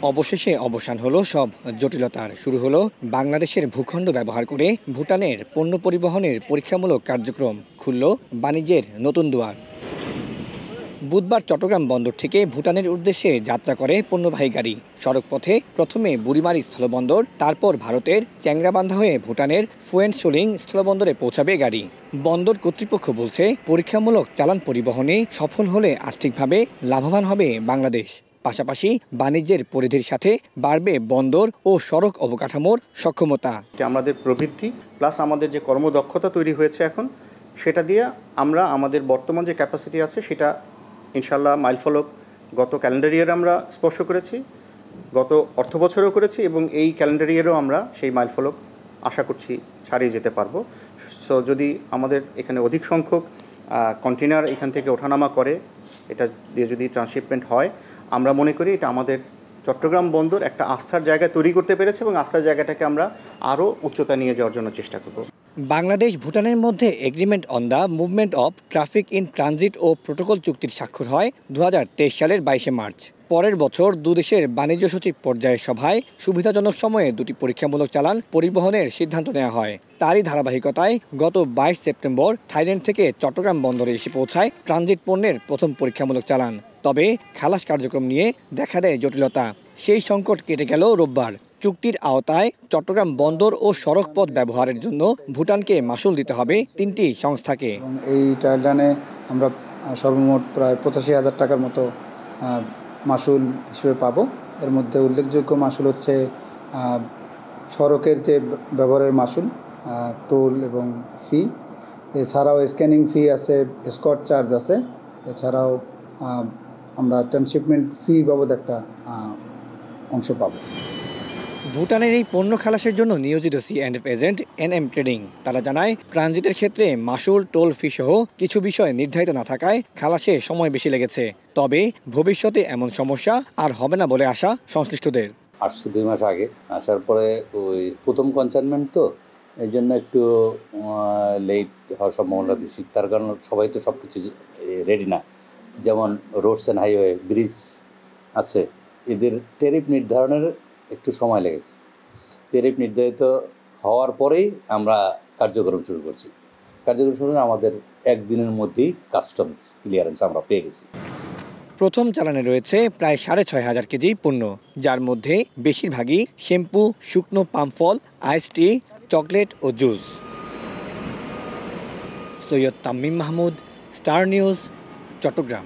অবশেষে অবসান হলো সব জটিলতার। শুরু হলো বাংলাদেশের ভূখণ্ড ব্যবহার করে ভুটানের পণ্য পরিবহনের পরীক্ষামূলক কার্যক্রম। খুলল বাণিজ্যের নতুন দুয়ার। বুধবার চট্টগ্রাম বন্দর থেকে ভুটানের উদ্দেশ্যে যাত্রা করে পণ্যবাহী গাড়ি। সড়কপথে প্রথমে বুড়িমারি স্থলবন্দর, তারপর ভারতের চ্যাংরাবান্ধা হয়ে ভুটানের ফুয়েনসোলিং স্থলবন্দরে পৌঁছাবে গাড়ি। বন্দর কর্তৃপক্ষ বলছে, পরীক্ষামূলক চালান পরিবহনে সফল হলে আর্থিকভাবে লাভবান হবে বাংলাদেশ। পাশাপাশি বাণিজ্যের পরিধির সাথে বাড়বে বন্দর ও সড়ক অবকাঠামোর সক্ষমতা। আমাদের প্রবৃদ্ধি প্লাস আমাদের যে কর্মদক্ষতা তৈরি হয়েছে এখন, সেটা দিয়ে আমরা আমাদের বর্তমান যে ক্যাপাসিটি আছে সেটা ইনশাল্লাহ মাইলফলক গত ক্যালেন্ডার ইয়ারে আমরা স্পর্শ করেছি, গত অর্থ বছরেও করেছি এবং এই ক্যালেন্ডার ইয়ারেও আমরা সেই মাইলফলক আশা করছি ছাড়িয়ে যেতে পারবো। সো যদি আমাদের এখানে অধিক সংখ্যক কন্টেনার এখান থেকে ওঠানামা করে, এটা দিয়ে যদি ট্রান্সশিপমেন্ট হয়, আমরা মনে করি এটা আমাদের চট্টগ্রাম বন্দর একটা আস্থার জায়গা তৈরি করতে পেরেছে এবং আস্থার জায়গাটাকে আমরা আরও উচ্চতা নিয়ে যাওয়ার জন্য চেষ্টা করব। বাংলাদেশ ভুটানের মধ্যে agreement on the movement of traffic in transit ও প্রোটোকল চুক্তির স্বাক্ষর হয় 2023 সালের 22 মার্চ। পরের বছর দুদেশের বাণিজ্য সচিব পর্যায়ের সভায় সুবিধাজনক সময়ে দুটি পরীক্ষামূলক চালান পরিবহনের সিদ্ধান্ত নেওয়া হয়। তারই ধারাবাহিকতায় গত 22 সেপ্টেম্বর থাইল্যান্ড থেকে চট্টগ্রাম বন্দরে এসে পৌঁছায় ট্রানজিট পণ্যের প্রথম পরীক্ষামূলক চালান। তবে খালাস কার্যক্রম নিয়ে দেখা দেয় জটিলতা। সেই সংকট কেটে গেল রোববার। চুক্তির আওতায় চট্টগ্রাম বন্দর ও সড়ক পথ ব্যবহারের জন্য ভুটানকে মাশুল দিতে হবে 3টি সংস্থাকে। এই ট্রায়াল রানে আমরা সর্বমোট প্রায় 85,000 টাকার মতো মাশুল হিসেবে পাবো। এর মধ্যে উল্লেখযোগ্য মাশুল হচ্ছে সড়কের যে ব্যবহারের মাশুল, টোল এবং ফি, এছাড়াও স্ক্যানিং ফি আছে, এসকর্ট চার্জ আছে, এছাড়াও আমরা ট্রান্সশিপমেন্ট ফি বাবদ একটা অংশ পাবো। ভুটানের এই পণ্য খালাসের জন্য নিয়োজিত C&F এজেন্ট NM ট্রেডিং তারা জানায়, ট্রানজিটের ক্ষেত্রে মাশুল, টোল ফি সহ কিছু বিষয় নির্ধারিত না থাকায় খালাসে সময় বেশি লেগেছে। তবে ভবিষ্যতে এমন সমস্যা আর হবে না বলে আশা সংশ্লিষ্টদের। আসছে 2 মাস আগে, আসার পরে ওই প্রথম কনসাইনমেন্ট, তো এই জন্য একটু লেট হওয়ার সম্ভাবনা বেশি। তার কারণ সবাই তো সব কিছু রেডি না। যেমন রোডস অ্যান্ড হাইওয়ে, ব্রিজ আছে, এদের ট্যারিফ নির্ধারণের একটু সময় লেগেছে। ট্যারিফ নির্ধারিত হওয়ার পরেই আমরা কার্যক্রম শুরু করছি। কার্যক্রম শুরু আমাদের একদিনের মধ্যেই কাস্টমস ক্লিয়ারেন্স আমরা পেয়ে গেছি। প্রথম চালানে রয়েছে প্রায় 6,500 কেজি পণ্য, যার মধ্যে বেশিরভাগই শ্যাম্পু, শুকনো পাম ফল, আইস টি, চকলেট ও juice. Syed Tamim Mahmud, Star News, Chittagong.